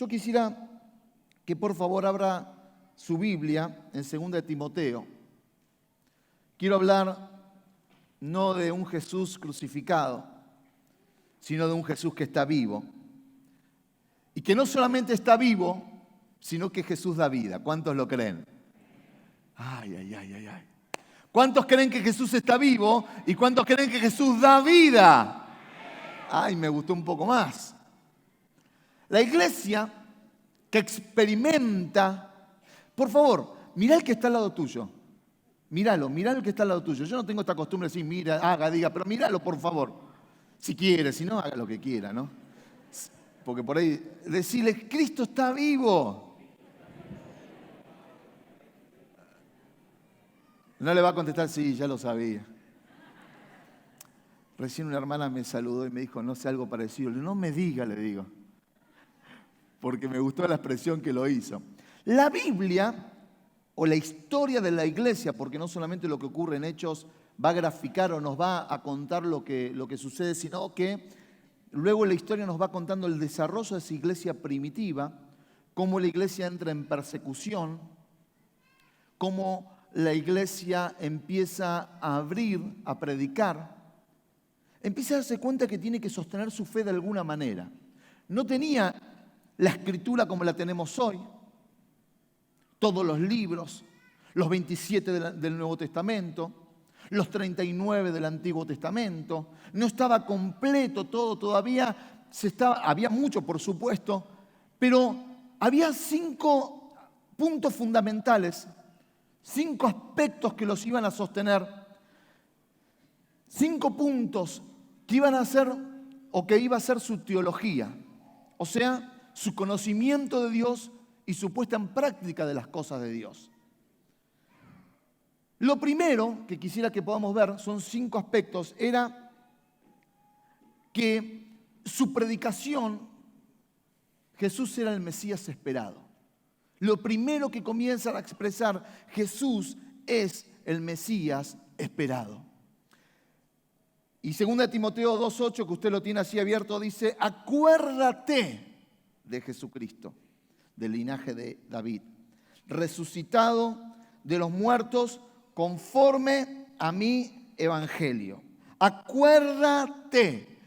Yo quisiera que por favor abra su Biblia en 2 de Timoteo. Quiero hablar no de un Jesús crucificado, sino de un Jesús que está vivo. Y que no solamente está vivo, sino que Jesús da vida. ¿Cuántos lo creen? Ay, ay, ay, ay, ay. ¿Cuántos creen que Jesús está vivo y cuántos creen que Jesús da vida? Ay, me gustó un poco más. La iglesia que experimenta, por favor, mirá el que está al lado tuyo. Míralo, mirá el que está al lado tuyo. Yo no tengo esta costumbre de decir, mira, haga, diga, pero míralo, por favor. Si quiere, si no, haga lo que quiera, ¿no? Porque por ahí, decirle, Cristo está vivo. No le va a contestar, sí, ya lo sabía. Recién una hermana me saludó y me dijo, no sé, algo parecido. No me diga, le digo. Porque me gustó la expresión que lo hizo. La Biblia, o la historia de la iglesia, porque no solamente lo que ocurre en Hechos va a graficar o nos va a contar lo que sucede, sino que luego la historia nos va contando el desarrollo de esa iglesia primitiva, cómo la iglesia entra en persecución, cómo la iglesia empieza a abrir, a predicar, empieza a darse cuenta que tiene que sostener su fe de alguna manera. No tenía la escritura como la tenemos hoy, todos los libros, los 27 del Nuevo Testamento, los 39 del Antiguo Testamento. No estaba completo todo todavía, había mucho por supuesto, pero había 5 puntos fundamentales, 5 aspectos que los iban a sostener, 5 puntos que iban a ser o que iba a ser su teología, o sea, su conocimiento de Dios y su puesta en práctica de las cosas de Dios. Lo primero que quisiera que podamos ver, son 5 aspectos, era que su predicación, Jesús era el Mesías esperado. Lo primero que comienzan a expresar, Jesús es el Mesías esperado. Y 2 Timoteo 2:8, que usted lo tiene así abierto, dice, acuérdate de Jesucristo, del linaje de David, resucitado de los muertos conforme a mi evangelio. Acuérdate.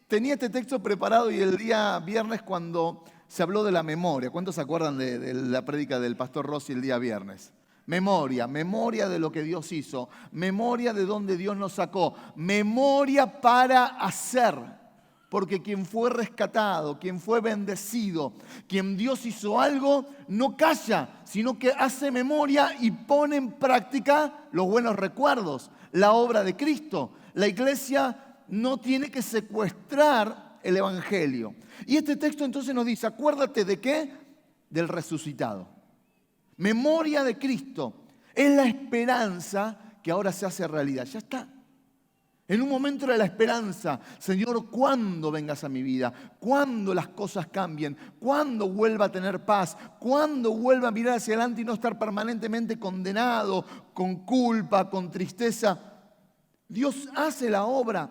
Tenía este texto preparado y el día viernes cuando se habló de la memoria. ¿Cuántos se acuerdan de la prédica del pastor Rossi el día viernes? Memoria, memoria de lo que Dios hizo, memoria de dónde Dios nos sacó, memoria para hacer. Porque quien fue rescatado, quien fue bendecido, quien Dios hizo algo, no calla, sino que hace memoria y pone en práctica los buenos recuerdos, la obra de Cristo. La iglesia no tiene que secuestrar el evangelio. Y este texto entonces nos dice, acuérdate de qué? Del resucitado. Memoria de Cristo. Es la esperanza que ahora se hace realidad. Ya está. En un momento era la esperanza, Señor, ¿cuándo vengas a mi vida? ¿Cuándo las cosas cambien? ¿Cuándo vuelva a tener paz? ¿Cuándo vuelva a mirar hacia adelante y no estar permanentemente condenado, con culpa, con tristeza? Dios hace la obra.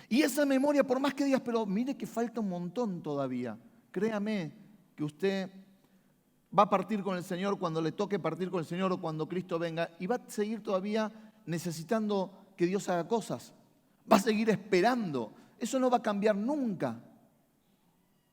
Y esa memoria, por más que digas, pero mire que falta un montón todavía. Créame que usted va a partir con el Señor cuando le toque partir con el Señor o cuando Cristo venga y va a seguir todavía necesitando que Dios haga cosas. Va a seguir esperando. Eso no va a cambiar nunca.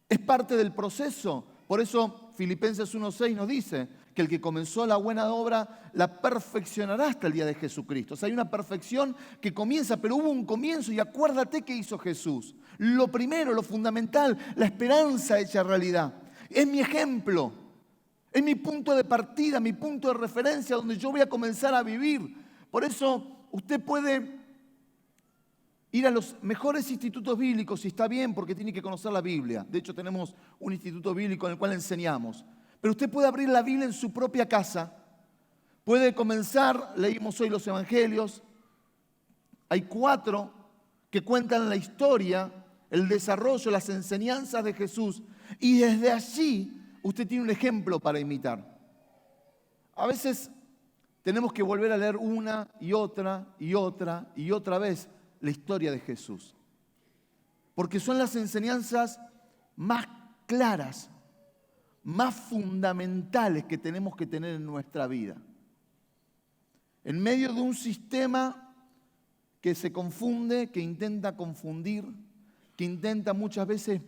Es parte del proceso. Por eso Filipenses 1:6 nos dice que el que comenzó la buena obra la perfeccionará hasta el día de Jesucristo. O sea, hay una perfección que comienza, pero hubo un comienzo y acuérdate qué hizo Jesús. Lo primero, lo fundamental, la esperanza hecha realidad. Es mi ejemplo. Es mi punto de partida, mi punto de referencia donde yo voy a comenzar a vivir. Por eso usted puede ir a los mejores institutos bíblicos, si está bien, porque tiene que conocer la Biblia. De hecho, tenemos un instituto bíblico en el cual enseñamos. Pero usted puede abrir la Biblia en su propia casa. Puede comenzar, leímos hoy los evangelios. Hay 4 que cuentan la historia, el desarrollo, las enseñanzas de Jesús. Y desde allí usted tiene un ejemplo para imitar. A veces tenemos que volver a leer una y otra y otra y otra vez la historia de Jesús. Porque son las enseñanzas más claras, más fundamentales que tenemos que tener en nuestra vida. En medio de un sistema que se confunde, que intenta confundir, que intenta muchas veces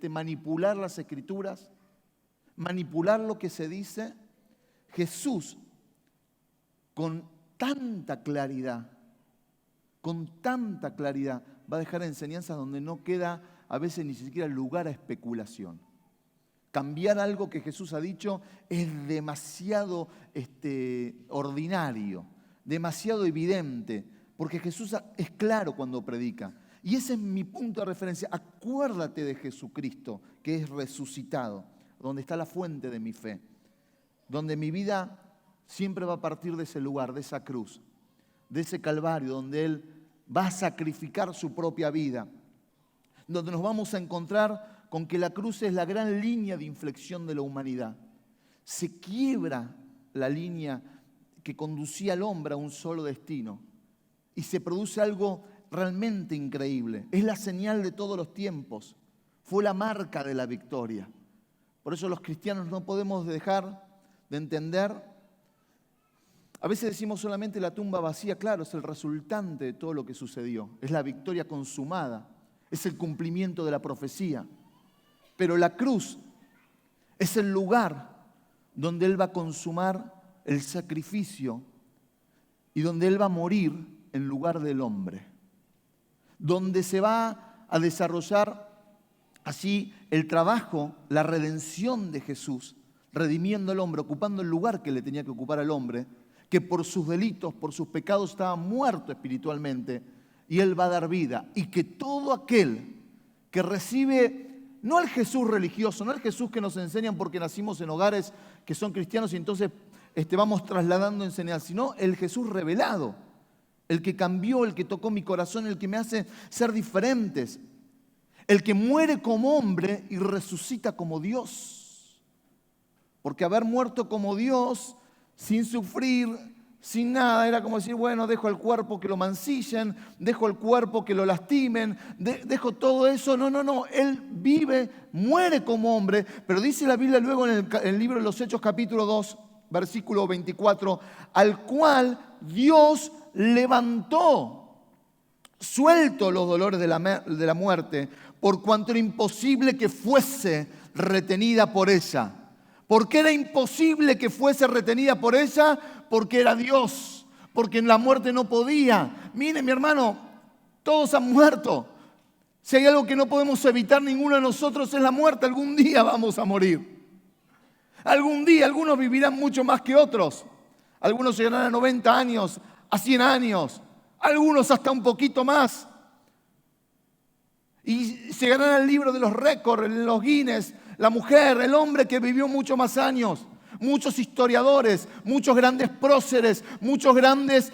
manipular las Escrituras, manipular lo que se dice, Jesús, con tanta claridad, va a dejar enseñanzas donde no queda a veces ni siquiera lugar a especulación. Cambiar algo que Jesús ha dicho es demasiado ordinario, demasiado evidente, porque Jesús es claro cuando predica. Y ese es mi punto de referencia. Acuérdate de Jesucristo, que es resucitado, donde está la fuente de mi fe, donde mi vida siempre va a partir de ese lugar, de esa cruz, de ese Calvario, donde Él va a sacrificar su propia vida, donde nos vamos a encontrar con que la cruz es la gran línea de inflexión de la humanidad. Se quiebra la línea que conducía al hombre a un solo destino y se produce algo realmente increíble. Es la señal de todos los tiempos. Fue la marca de la victoria. Por eso los cristianos no podemos dejar de entender. A veces decimos solamente la tumba vacía. Claro, es el resultante de todo lo que sucedió. Es la victoria consumada. Es el cumplimiento de la profecía. Pero la cruz es el lugar donde Él va a consumar el sacrificio y donde Él va a morir en lugar del hombre. Donde se va a desarrollar así el trabajo, la redención de Jesús, redimiendo al hombre, ocupando el lugar que le tenía que ocupar al hombre, que por sus delitos, por sus pecados estaba muerto espiritualmente, y Él va a dar vida. Y que todo aquel que recibe, no el Jesús religioso, no el Jesús que nos enseñan porque nacimos en hogares que son cristianos y entonces vamos trasladando enseñanzas, sino el Jesús revelado, el que cambió, el que tocó mi corazón, el que me hace ser diferentes, el que muere como hombre y resucita como Dios. Porque haber muerto como Dios, sin sufrir, sin nada, era como decir, bueno, dejo el cuerpo que lo mancillen, dejo el cuerpo que lo lastimen, dejo todo eso. No, Él vive, muere como hombre, pero dice la Biblia luego en el libro de los Hechos capítulo 2, versículo 24, al cual Dios levantó, suelto los dolores de la muerte, por cuanto era imposible que fuese retenida por ella. ¿Por qué era imposible que fuese retenida por ella? Porque era Dios, porque en la muerte no podía. Mire, mi hermano, todos han muerto. Si hay algo que no podemos evitar ninguno de nosotros es la muerte. Algún día vamos a morir. Algún día, algunos vivirán mucho más que otros. Algunos llegarán a 90 años, a 100 años. Algunos hasta un poquito más. Y llegarán al libro de los récords, los Guinness, la mujer, el hombre que vivió mucho más años. Muchos historiadores, muchos grandes próceres, muchos grandes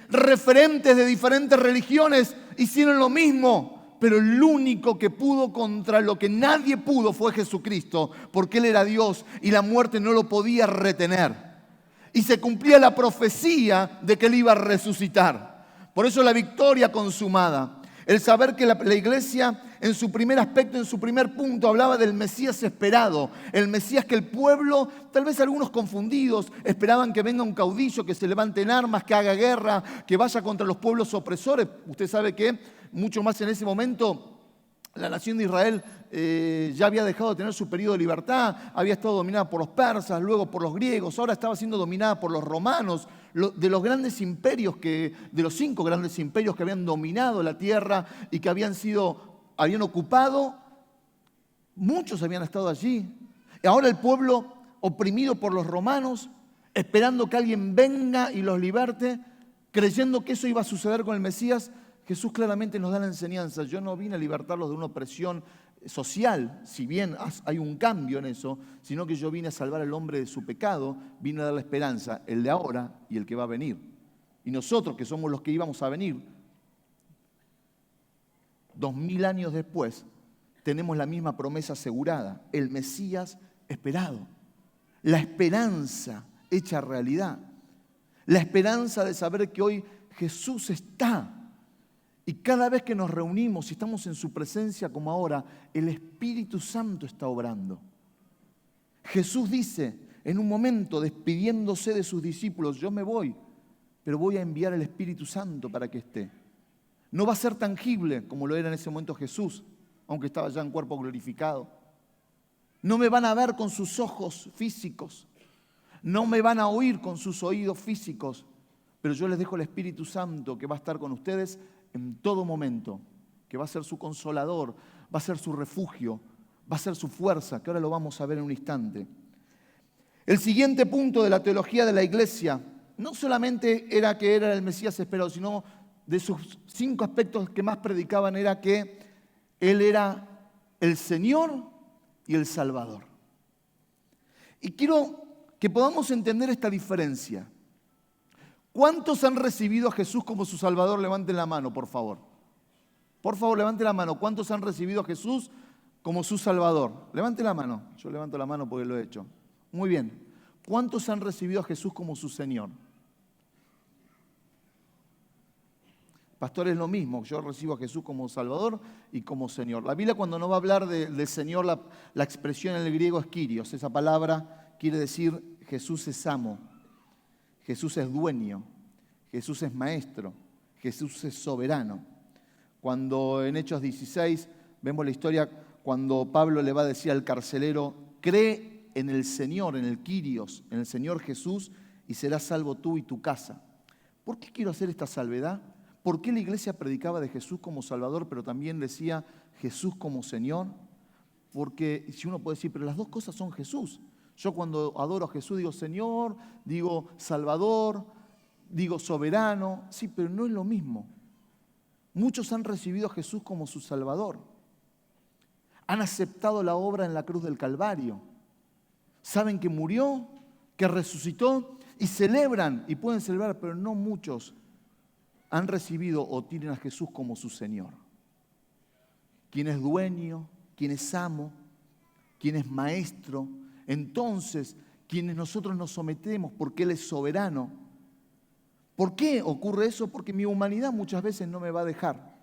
referentes de diferentes religiones hicieron lo mismo. Pero el único que pudo contra lo que nadie pudo fue Jesucristo, porque Él era Dios y la muerte no lo podía retener. Y se cumplía la profecía de que Él iba a resucitar. Por eso la victoria consumada. El saber que la iglesia en su primer aspecto, en su primer punto, hablaba del Mesías esperado. El Mesías que el pueblo, tal vez algunos confundidos, esperaban que venga un caudillo, que se levante en armas, que haga guerra, que vaya contra los pueblos opresores. Usted sabe que mucho más en ese momento la nación de Israel ya había dejado de tener su periodo de libertad, había estado dominada por los persas, luego por los griegos, ahora estaba siendo dominada por los romanos, de los grandes imperios, de los 5 grandes imperios que habían dominado la tierra y que habían ocupado, muchos habían estado allí. Y ahora el pueblo oprimido por los romanos, esperando que alguien venga y los liberte, creyendo que eso iba a suceder con el Mesías. Jesús claramente nos da la enseñanza. Yo no vine a libertarlos de una opresión social, si bien hay un cambio en eso, sino que yo vine a salvar al hombre de su pecado, vine a dar la esperanza, el de ahora y el que va a venir. Y nosotros, que somos los que íbamos a venir, 2000 años después, tenemos la misma promesa asegurada, el Mesías esperado. La esperanza hecha realidad. La esperanza de saber que hoy Jesús está Y cada vez que nos reunimos y estamos en su presencia como ahora, el Espíritu Santo está obrando. Jesús dice en un momento, despidiéndose de sus discípulos, yo me voy, pero voy a enviar el Espíritu Santo para que esté. No va a ser tangible como lo era en ese momento Jesús, aunque estaba ya en cuerpo glorificado. No me van a ver con sus ojos físicos, no me van a oír con sus oídos físicos, pero yo les dejo el Espíritu Santo que va a estar con ustedes en todo momento, que va a ser su consolador, va a ser su refugio, va a ser su fuerza, que ahora lo vamos a ver en un instante. El siguiente punto de la teología de la iglesia no solamente era que era el Mesías esperado, sino de sus 5 aspectos que más predicaban era que Él era el Señor y el Salvador. Y quiero que podamos entender esta diferencia. ¿Cuántos han recibido a Jesús como su Salvador? Levanten la mano, por favor. Por favor, levanten la mano. ¿Cuántos han recibido a Jesús como su Salvador? Levanten la mano. Yo levanto la mano porque lo he hecho. Muy bien. ¿Cuántos han recibido a Jesús como su Señor? Pastor, es lo mismo. Yo recibo a Jesús como Salvador y como Señor. La Biblia, cuando no va a hablar de Señor, la expresión en el griego es Kyrios. Esa palabra quiere decir Jesús es amo. Jesús es dueño, Jesús es maestro, Jesús es soberano. Cuando en Hechos 16 vemos la historia cuando Pablo le va a decir al carcelero, cree en el Señor, en el Kyrios, en el Señor Jesús y serás salvo tú y tu casa. ¿Por qué quiero hacer esta salvedad? ¿Por qué la iglesia predicaba de Jesús como Salvador, pero también decía Jesús como Señor? Porque si uno puede decir, pero las dos cosas son Jesús. Yo cuando adoro a Jesús digo Señor, digo Salvador, digo soberano. Sí, pero no es lo mismo. Muchos han recibido a Jesús como su Salvador. Han aceptado la obra en la cruz del Calvario. Saben que murió, que resucitó y celebran, y pueden celebrar, pero no muchos han recibido o tienen a Jesús como su Señor. Quien es dueño, quien es amo, quien es maestro. Entonces, quienes nosotros nos sometemos porque Él es soberano. ¿Por qué ocurre eso? Porque mi humanidad muchas veces no me va a dejar.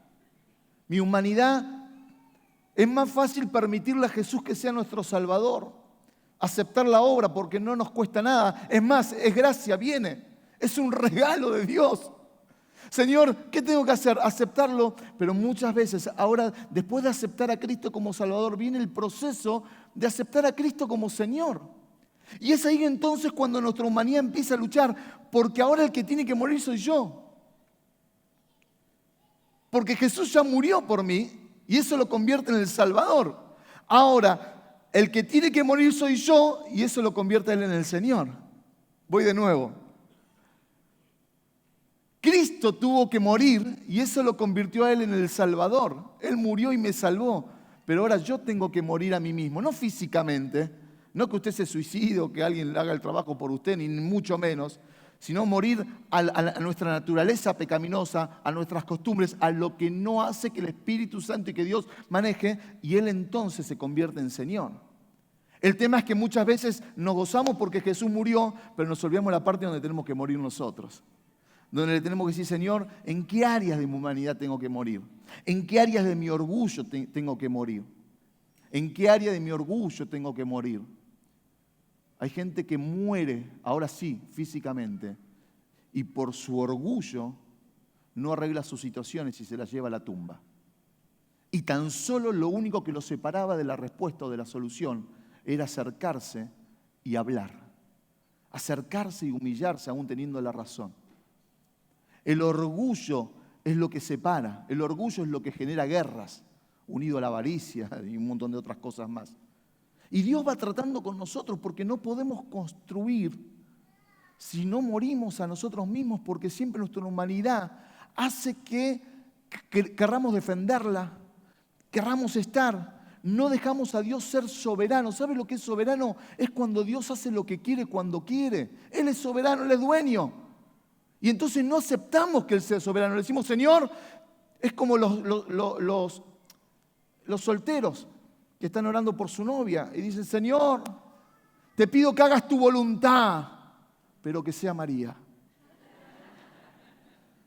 Mi humanidad es más fácil permitirle a Jesús que sea nuestro Salvador, aceptar la obra porque no nos cuesta nada. Es más, es gracia, viene. Es un regalo de Dios. Señor, ¿qué tengo que hacer? Aceptarlo, pero muchas veces, ahora, después de aceptar a Cristo como Salvador, viene el proceso de aceptar a Cristo como Señor. Y es ahí entonces cuando nuestra humanidad empieza a luchar, porque ahora el que tiene que morir soy yo. Porque Jesús ya murió por mí y eso lo convierte en el Salvador. Ahora, el que tiene que morir soy yo y eso lo convierte a Él en el Señor. Voy de nuevo. Cristo tuvo que morir y eso lo convirtió a Él en el Salvador. Él murió y me salvó. Pero ahora yo tengo que morir a mí mismo, no físicamente, no que usted se suicide o que alguien haga el trabajo por usted, ni mucho menos, sino morir a nuestra naturaleza pecaminosa, a nuestras costumbres, a lo que no hace que el Espíritu Santo y que Dios maneje, y Él entonces se convierte en Señor. El tema es que muchas veces nos gozamos porque Jesús murió, pero nos olvidamos la parte donde tenemos que morir nosotros. Donde le tenemos que decir, Señor, ¿en qué áreas de mi humanidad tengo que morir? ¿En qué áreas de mi orgullo tengo que morir? ¿En qué área de mi orgullo tengo que morir? Hay gente que muere, ahora sí, físicamente, y por su orgullo no arregla sus situaciones y se las lleva a la tumba. Y tan solo lo único que lo separaba de la respuesta o de la solución era acercarse y hablar. Acercarse y humillarse aún teniendo la razón. El orgullo es lo que separa, el orgullo es lo que genera guerras, unido a la avaricia y un montón de otras cosas más. Y Dios va tratando con nosotros porque no podemos construir si no morimos a nosotros mismos, porque siempre nuestra humanidad hace que querramos defenderla, querramos estar. No dejamos a Dios ser soberano. ¿Sabe lo que es soberano? Es cuando Dios hace lo que quiere cuando quiere. Él es soberano, Él es dueño. Y entonces no aceptamos que Él sea soberano. Le decimos, Señor, es como los solteros que están orando por su novia y dicen, Señor, te pido que hagas tu voluntad, pero que sea María.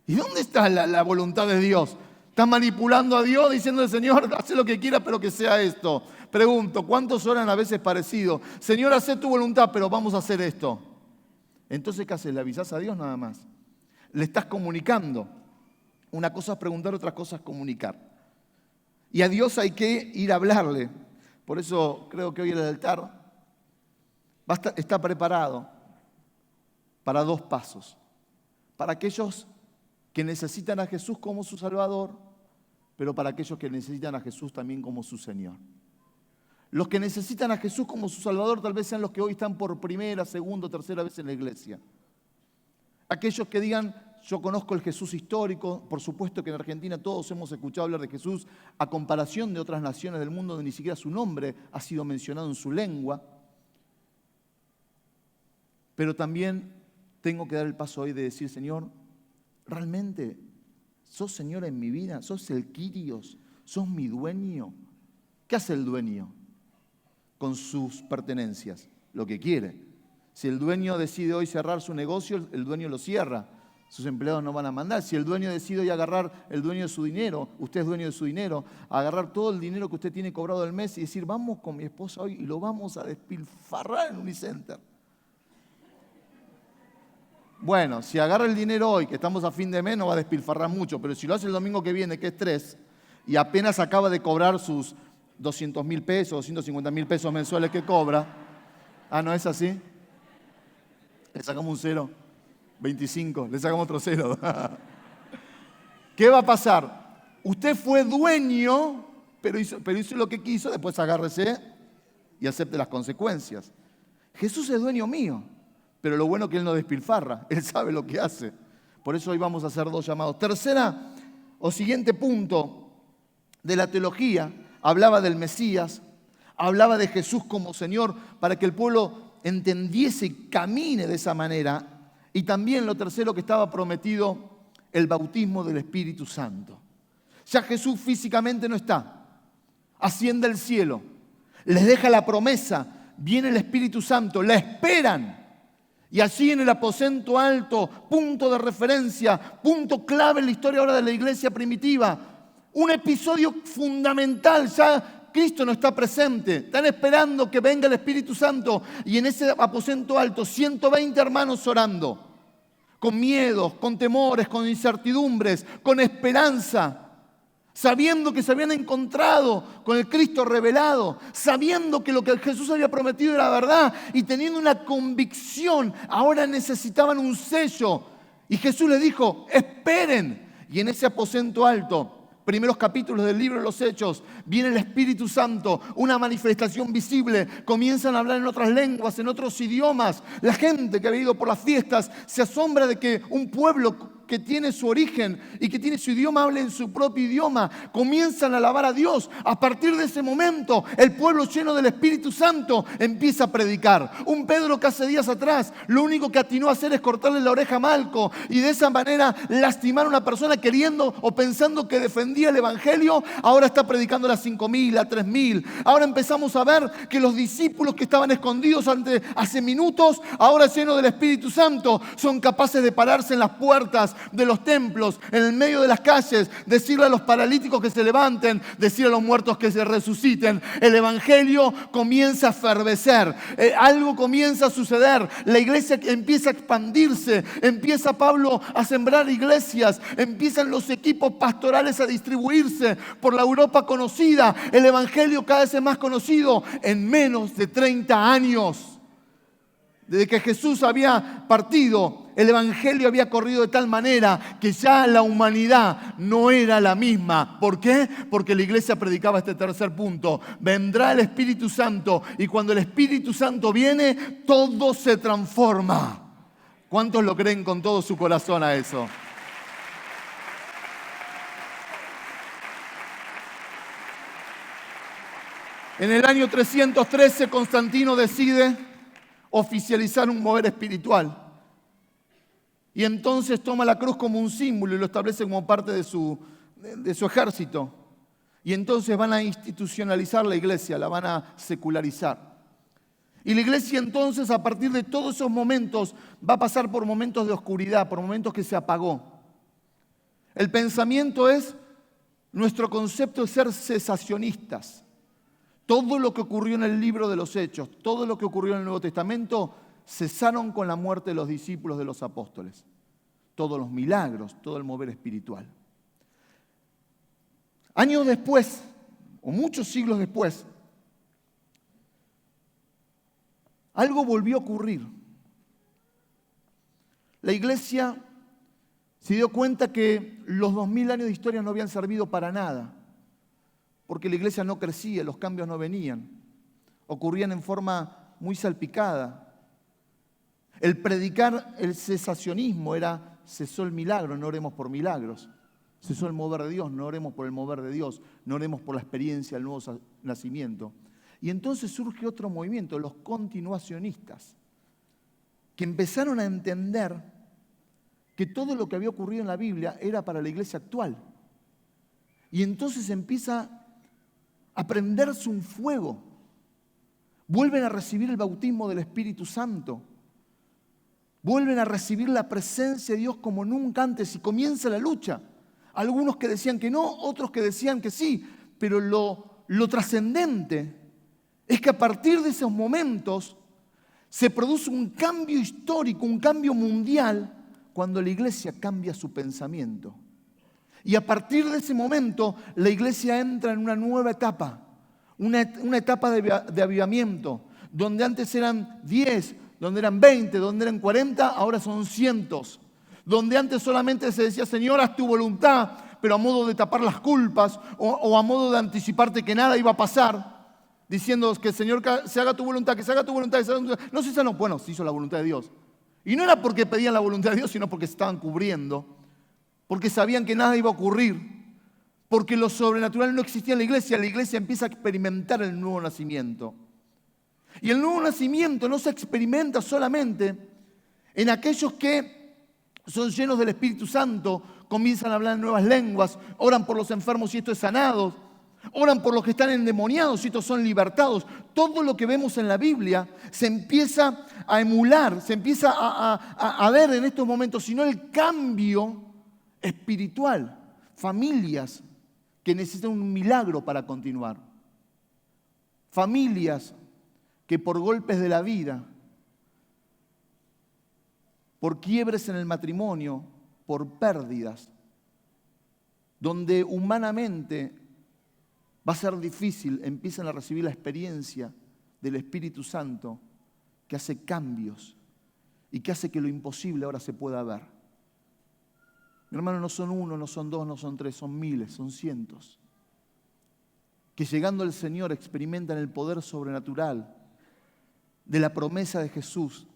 ¿Y dónde está la voluntad de Dios? Estás manipulando a Dios diciendo, Señor, haz lo que quiera, pero que sea esto. Pregunto, ¿cuántos oran a veces parecido? Señor, haz tu voluntad, pero vamos a hacer esto. Entonces, ¿qué haces? ¿Le avisás a Dios nada más? Le estás comunicando. Una cosa es preguntar, otra cosa es comunicar. Y a Dios hay que ir a hablarle. Por eso creo que hoy el altar está preparado para 2 pasos. Para aquellos que necesitan a Jesús como su Salvador, pero para aquellos que necesitan a Jesús también como su Señor. Los que necesitan a Jesús como su Salvador tal vez sean los que hoy están por primera, segunda o tercera vez en la iglesia. Aquellos que digan, yo conozco el Jesús histórico, por supuesto que en Argentina todos hemos escuchado hablar de Jesús a comparación de otras naciones del mundo donde ni siquiera su nombre ha sido mencionado en su lengua. Pero también tengo que dar el paso hoy de decir, Señor, ¿realmente sos Señor en mi vida? ¿Sos el Kyrios? ¿Sos mi dueño? ¿Qué hace el dueño con sus pertenencias? Lo que quiere. Si el dueño decide hoy cerrar su negocio, el dueño lo cierra. Sus empleados no van a mandar. Si el dueño decide hoy agarrar el dueño de su dinero, usted es dueño de su dinero, agarrar todo el dinero que usted tiene cobrado del mes y decir, vamos con mi esposa hoy y lo vamos a despilfarrar en Unicenter. Bueno, si agarra el dinero hoy, que estamos a fin de mes, no va a despilfarrar mucho, pero si lo hace el domingo que viene, que es 3, y apenas acaba de cobrar sus 200.000 pesos, 250.000 pesos mensuales que cobra, ¿no es así? Le sacamos un 0, 25, le sacamos otro 0. ¿Qué va a pasar? Usted fue dueño, pero hizo lo que quiso, después agárrese y acepte las consecuencias. Jesús es dueño mío. Pero lo bueno es que Él no despilfarra, Él sabe lo que hace. Por eso hoy vamos a hacer 2 llamados. Tercera o siguiente punto de la teología, hablaba del Mesías, hablaba de Jesús como Señor, para que el pueblo entendiese y camine de esa manera. Y también lo tercero que estaba prometido, el bautismo del Espíritu Santo. Ya Jesús físicamente no está, asciende al cielo, les deja la promesa, viene el Espíritu Santo, la esperan. Y allí en el aposento alto, punto de referencia, punto clave en la historia ahora de la iglesia primitiva, un episodio fundamental, ya Cristo no está presente, están esperando que venga el Espíritu Santo y en ese aposento alto 120 hermanos orando, con miedos, con temores, con incertidumbres, con esperanza, sabiendo que se habían encontrado con el Cristo revelado, sabiendo que lo que Jesús había prometido era verdad y teniendo una convicción, ahora necesitaban un sello. Y Jesús les dijo, esperen. Y en ese aposento alto, primeros capítulos del libro de los Hechos, viene el Espíritu Santo, una manifestación visible, comienzan a hablar en otras lenguas, en otros idiomas. La gente que había ido por las fiestas se asombra de que un pueblo que tiene su origen y que tiene su idioma, hable en su propio idioma, comienzan a alabar a Dios. A partir de ese momento, el pueblo lleno del Espíritu Santo empieza a predicar. Un Pedro que hace días atrás, lo único que atinó a hacer es cortarle la oreja a Malco y de esa manera lastimar a una persona queriendo o pensando que defendía el Evangelio, ahora está predicando a las 5.000, a 3.000. Ahora empezamos a ver que los discípulos que estaban escondidos hace minutos, ahora llenos del Espíritu Santo, son capaces de pararse en las puertas de los templos, en el medio de las calles, decirle a los paralíticos que se levanten, decirle a los muertos que se resuciten. El Evangelio comienza a efervecer, algo comienza a suceder, la iglesia empieza a expandirse, empieza Pablo a sembrar iglesias, empiezan los equipos pastorales a distribuirse por la Europa conocida, el Evangelio cada vez es más conocido en menos de 30 años. Desde que Jesús había partido, el Evangelio había corrido de tal manera que ya la humanidad no era la misma. ¿Por qué? Porque la iglesia predicaba este tercer punto. Vendrá el Espíritu Santo y cuando el Espíritu Santo viene, todo se transforma. ¿Cuántos lo creen con todo su corazón a eso? En el año 313, Constantino decide oficializar un mover espiritual. Y entonces toma la cruz como un símbolo y lo establece como parte de su ejército. Y entonces van a institucionalizar la iglesia, la van a secularizar. Y la iglesia entonces, a partir de todos esos momentos, va a pasar por momentos de oscuridad, por momentos que se apagó. El pensamiento es nuestro concepto es ser cesacionistas. Todo lo que ocurrió en el libro de los Hechos, todo lo que ocurrió en el Nuevo Testamento, cesaron con la muerte de los discípulos de los apóstoles. Todos los milagros, todo el mover espiritual. Años después, o muchos siglos después, algo volvió a ocurrir. La iglesia se dio cuenta que los 2000 años de historia no habían servido para nada, porque la iglesia no crecía, los cambios no venían, ocurrían en forma muy salpicada. El predicar el cesacionismo era: cesó el milagro, no oremos por milagros. Cesó el mover de Dios, no oremos por el mover de Dios, no oremos por la experiencia del nuevo nacimiento. Y entonces surge otro movimiento, los continuacionistas, que empezaron a entender que todo lo que había ocurrido en la Biblia era para la iglesia actual. Y entonces empieza a prenderse un fuego. Vuelven a recibir el bautismo del Espíritu Santo. Vuelven a recibir la presencia de Dios como nunca antes y comienza la lucha. Algunos que decían que no, otros que decían que sí, pero lo trascendente es que a partir de esos momentos se produce un cambio histórico, un cambio mundial, cuando la iglesia cambia su pensamiento. Y a partir de ese momento la iglesia entra en una nueva etapa, una etapa de avivamiento, donde antes eran 10, donde eran 20, donde eran 40, ahora son cientos. Donde antes solamente se decía: Señor, haz tu voluntad, pero a modo de tapar las culpas o a modo de anticiparte que nada iba a pasar, diciendo que Señor, se haga tu voluntad, que se haga tu voluntad, que se haga tu voluntad. No se hizo, no, bueno, se hizo la voluntad de Dios. Y no era porque pedían la voluntad de Dios, sino porque se estaban cubriendo, porque sabían que nada iba a ocurrir, porque lo sobrenatural no existía en la iglesia empieza a experimentar el nuevo nacimiento. Y el nuevo nacimiento no se experimenta solamente en aquellos que son llenos del Espíritu Santo, comienzan a hablar en nuevas lenguas, oran por los enfermos y estos es sanados, oran por los que están endemoniados y estos son libertados. Todo lo que vemos en la Biblia se empieza a emular, se empieza a ver en estos momentos, sino el cambio espiritual. Familias que necesitan un milagro para continuar. Familias que por golpes de la vida, por quiebres en el matrimonio, por pérdidas, donde humanamente va a ser difícil, empiezan a recibir la experiencia del Espíritu Santo que hace cambios y que hace que lo imposible ahora se pueda ver. Mi hermano, no son uno, no son dos, no son tres, son miles, son cientos, que llegando al Señor experimentan el poder sobrenatural de la promesa de Jesús.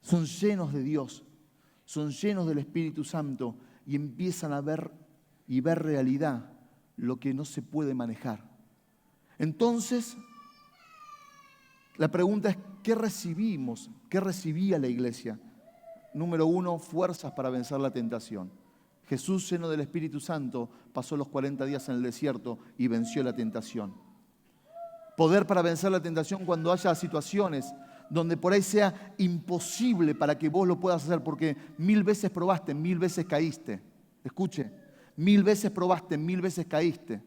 Son llenos de Dios, son llenos del Espíritu Santo y empiezan a ver y ver realidad lo que no se puede manejar. Entonces, la pregunta es: ¿qué recibimos? ¿Qué recibía la iglesia? Número 1, fuerzas para vencer la tentación. Jesús, lleno del Espíritu Santo, pasó los 40 días en el desierto y venció la tentación. Poder para vencer la tentación cuando haya situaciones donde por ahí sea imposible para que vos lo puedas hacer, porque 1000 veces probaste, 1000 veces caíste. Escuche, 1000 veces probaste, 1000 veces caíste.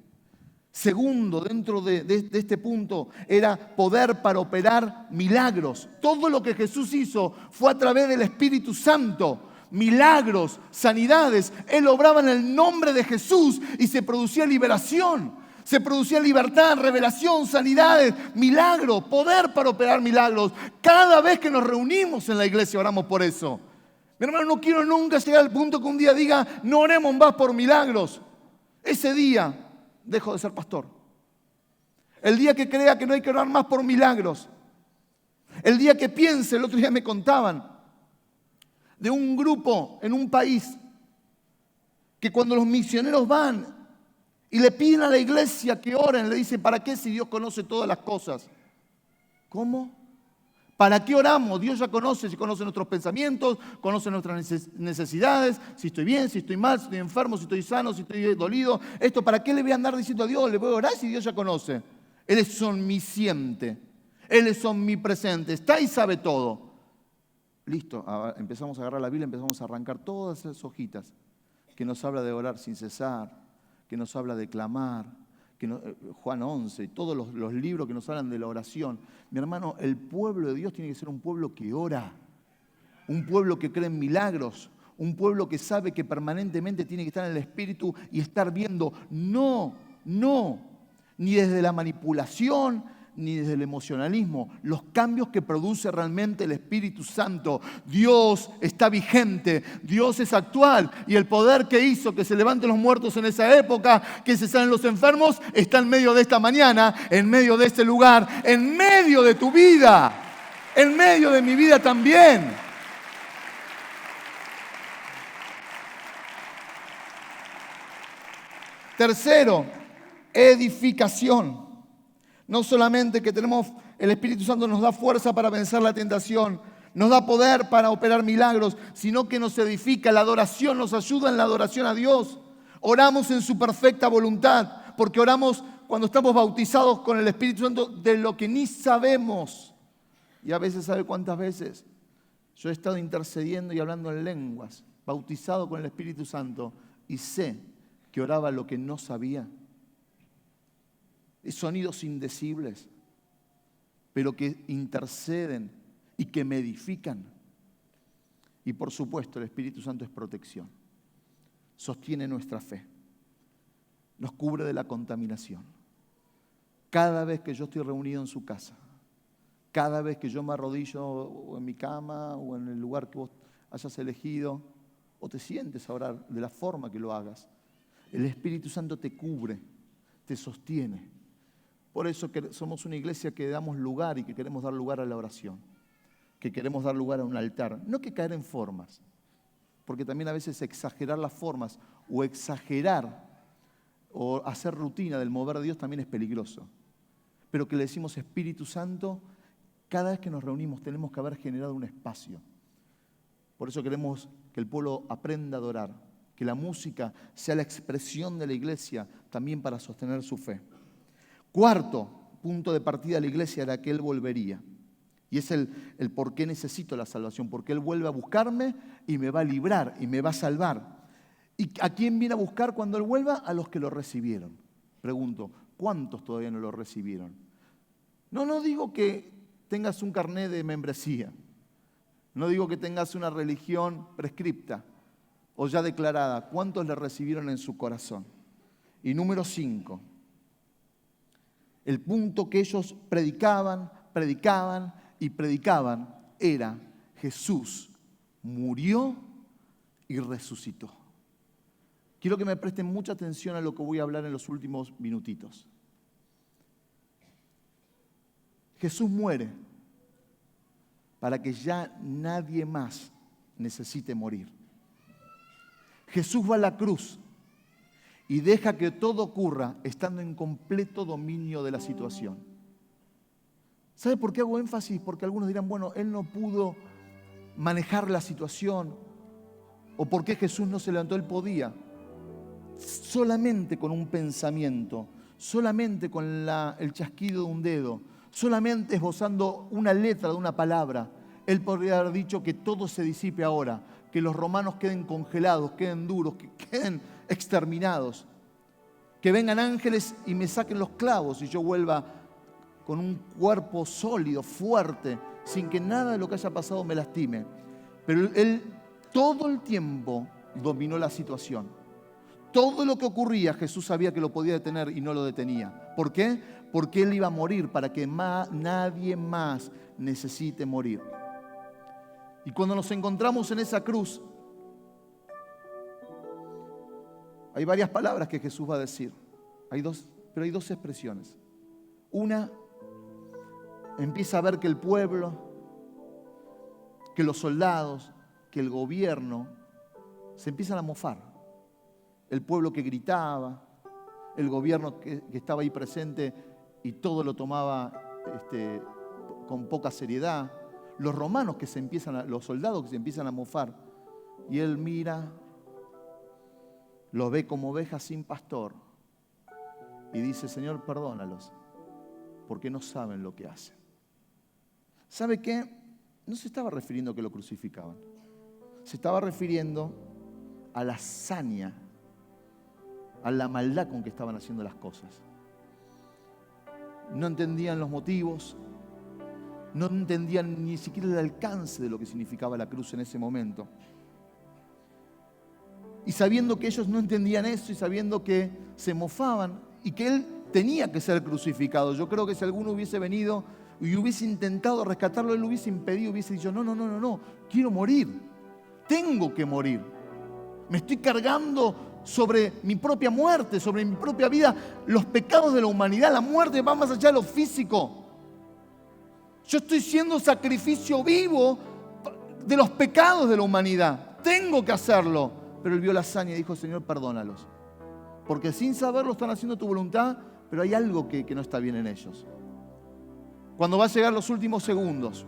Segundo, dentro de este punto, era poder para operar milagros. Todo lo que Jesús hizo fue a través del Espíritu Santo. Milagros, sanidades. Él obraba en el nombre de Jesús y se producía liberación. Se producía libertad, revelación, sanidades, milagros, poder para operar milagros. Cada vez que nos reunimos en la iglesia oramos por eso. Mi hermano, no quiero nunca llegar al punto que un día diga: no oremos más por milagros. Ese día dejo de ser pastor. El día que crea que no hay que orar más por milagros. El día que piense, el otro día me contaban de un grupo en un país que cuando los misioneros van y le piden a la iglesia que oren, le dicen: ¿para qué si Dios conoce todas las cosas? ¿Cómo? ¿Para qué oramos? Dios ya conoce, si conoce nuestros pensamientos, conoce nuestras necesidades, si estoy bien, si estoy mal, si estoy enfermo, si estoy sano, si estoy dolido. Esto, ¿para qué le voy a andar diciendo a Dios? Le voy a orar si Dios ya conoce. Él es omnisciente, Él es omnipresente, está y sabe todo. Listo, empezamos a agarrar la Biblia, empezamos a arrancar todas esas hojitas que nos habla de orar sin cesar, que nos habla de clamar, Juan 11, todos los libros que nos hablan de la oración. Mi hermano, el pueblo de Dios tiene que ser un pueblo que ora, un pueblo que cree en milagros, un pueblo que sabe que permanentemente tiene que estar en el Espíritu y estar viendo, no, ni desde la manipulación, ni desde el emocionalismo, los cambios que produce realmente el Espíritu Santo. Dios está vigente, Dios es actual, y el poder que hizo que se levanten los muertos en esa época, que se sanen los enfermos, está en medio de esta mañana, en medio de este lugar, en medio de tu vida, en medio de mi vida también. Tercero, edificación. No solamente que tenemos, el Espíritu Santo nos da fuerza para vencer la tentación, nos da poder para operar milagros, sino que nos edifica. La adoración nos ayuda en la adoración a Dios. Oramos en su perfecta voluntad, porque oramos cuando estamos bautizados con el Espíritu Santo de lo que ni sabemos. Y a veces, ¿sabe cuántas veces? Yo he estado intercediendo y hablando en lenguas, bautizado con el Espíritu Santo, y sé que oraba lo que no sabía. Sonidos indecibles, pero que interceden y que me edifican. Y por supuesto, el Espíritu Santo es protección. Sostiene nuestra fe. Nos cubre de la contaminación. Cada vez que yo estoy reunido en su casa, cada vez que yo me arrodillo o en mi cama o en el lugar que vos hayas elegido, o te sientes a orar de la forma que lo hagas, el Espíritu Santo te cubre, te sostiene. Por eso que somos una iglesia que damos lugar y que queremos dar lugar a la oración, que queremos dar lugar a un altar. No que caer en formas, porque también a veces exagerar las formas o exagerar o hacer rutina del mover de Dios también es peligroso. Pero que le decimos Espíritu Santo, cada vez que nos reunimos tenemos que haber generado un espacio. Por eso queremos que el pueblo aprenda a adorar, que la música sea la expresión de la iglesia también para sostener su fe. Cuarto punto de partida de la iglesia era que Él volvería. Y es el por qué necesito la salvación. Porque Él vuelve a buscarme y me va a librar y me va a salvar. ¿Y a quién viene a buscar cuando Él vuelva? A los que lo recibieron. Pregunto, ¿cuántos todavía no lo recibieron? No digo que tengas un carné de membresía. No digo que tengas una religión prescripta o ya declarada. ¿Cuántos le recibieron en su corazón? Y número 5. El punto que ellos predicaban era: Jesús murió y resucitó. Quiero que me presten mucha atención a lo que voy a hablar en los últimos minutitos. Jesús muere para que ya nadie más necesite morir. Jesús va a la cruz y deja que todo ocurra estando en completo dominio de la situación. ¿Sabe por qué hago énfasis? Porque algunos dirán, bueno, Él no pudo manejar la situación. ¿O por qué Jesús no se levantó? Él podía. Solamente con un pensamiento, solamente con el chasquido de un dedo, solamente esbozando una letra de una palabra, Él podría haber dicho que todo se disipe ahora, que los romanos queden congelados, queden duros, que queden exterminados. Que vengan ángeles y me saquen los clavos y yo vuelva con un cuerpo sólido, fuerte, sin que nada de lo que haya pasado me lastime. Pero Él todo el tiempo dominó la situación. Todo lo que ocurría, Jesús sabía que lo podía detener y no lo detenía. ¿Por qué? Porque Él iba a morir para que nadie más necesite morir. Y cuando nos encontramos en esa cruz, hay varias palabras que Jesús va a decir. Pero hay dos expresiones. Una, empieza a ver que el pueblo, que los soldados, que el gobierno se empiezan a mofar. El pueblo que gritaba, el gobierno que estaba ahí presente y todo lo tomaba con poca seriedad. Los romanos los soldados que se empiezan a mofar. Y Él mira, los ve como ovejas sin pastor y dice: Señor, perdónalos, porque no saben lo que hacen. ¿Sabe qué? No se estaba refiriendo a que lo crucificaban. Se estaba refiriendo a la hazaña a la maldad con que estaban haciendo las cosas. No entendían los motivos, no entendían ni siquiera el alcance de lo que significaba la cruz en ese momento. Y sabiendo que ellos no entendían eso y sabiendo que se mofaban y que Él tenía que ser crucificado, yo creo que si alguno hubiese venido y hubiese intentado rescatarlo, Él lo hubiese impedido, hubiese dicho, no, quiero morir, tengo que morir. Me estoy cargando sobre mi propia muerte, sobre mi propia vida, los pecados de la humanidad. La muerte va más allá de lo físico. Yo estoy siendo sacrificio vivo de los pecados de la humanidad. Tengo que hacerlo. Pero Él vio la hazaña y dijo, Señor, perdónalos. Porque sin saberlo están haciendo tu voluntad, pero hay algo que no está bien en ellos. Cuando va a llegar los últimos segundos,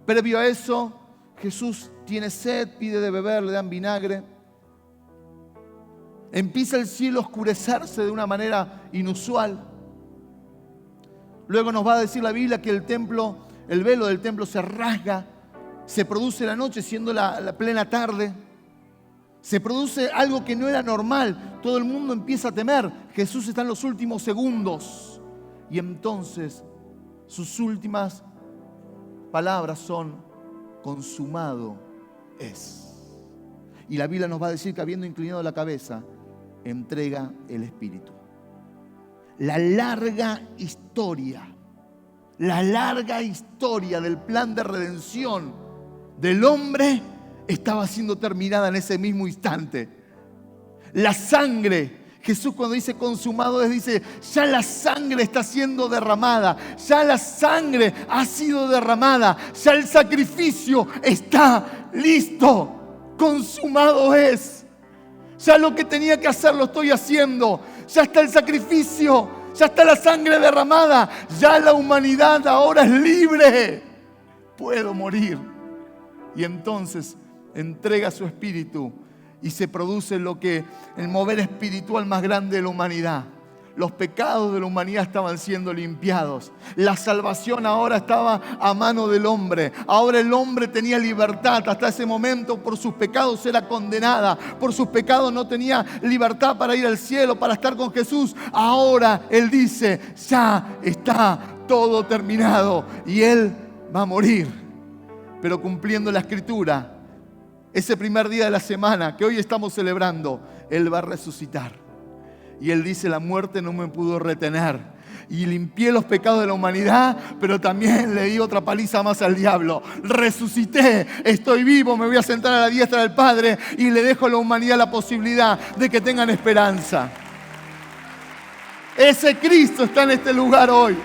previo a eso, Jesús tiene sed, pide de beber, le dan vinagre. Empieza el cielo a oscurecerse de una manera inusual. Luego nos va a decir la Biblia que el velo del templo se rasga, se produce la noche siendo la plena tarde. Se produce algo que no era normal. Todo el mundo empieza a temer. Jesús está en los últimos segundos. Y entonces sus últimas palabras son: consumado es. Y la Biblia nos va a decir que habiendo inclinado la cabeza, entrega el Espíritu. La larga historia del plan de redención del hombre estaba siendo terminada en ese mismo instante. La sangre, Jesús cuando dice consumado es, dice, ya la sangre está siendo derramada, ya la sangre ha sido derramada, ya el sacrificio está listo, consumado es. Ya lo que tenía que hacer lo estoy haciendo, ya está el sacrificio, ya está la sangre derramada, ya la humanidad ahora es libre, puedo morir. Y entonces entrega su espíritu y se produce el mover espiritual más grande de la humanidad. Los pecados de la humanidad estaban siendo limpiados. La salvación ahora estaba a mano del hombre. Ahora el hombre tenía libertad. Hasta ese momento por sus pecados era condenada. Por sus pecados no tenía libertad para ir al cielo, para estar con Jesús. Ahora Él dice, ya está todo terminado. Y Él va a morir. Pero cumpliendo la Escritura, ese primer día de la semana que hoy estamos celebrando, Él va a resucitar. Y Él dice, la muerte no me pudo retener. Y limpié los pecados de la humanidad, pero también le di otra paliza más al diablo. Resucité, estoy vivo, me voy a sentar a la diestra del Padre y le dejo a la humanidad la posibilidad de que tengan esperanza. Ese Cristo está en este lugar hoy.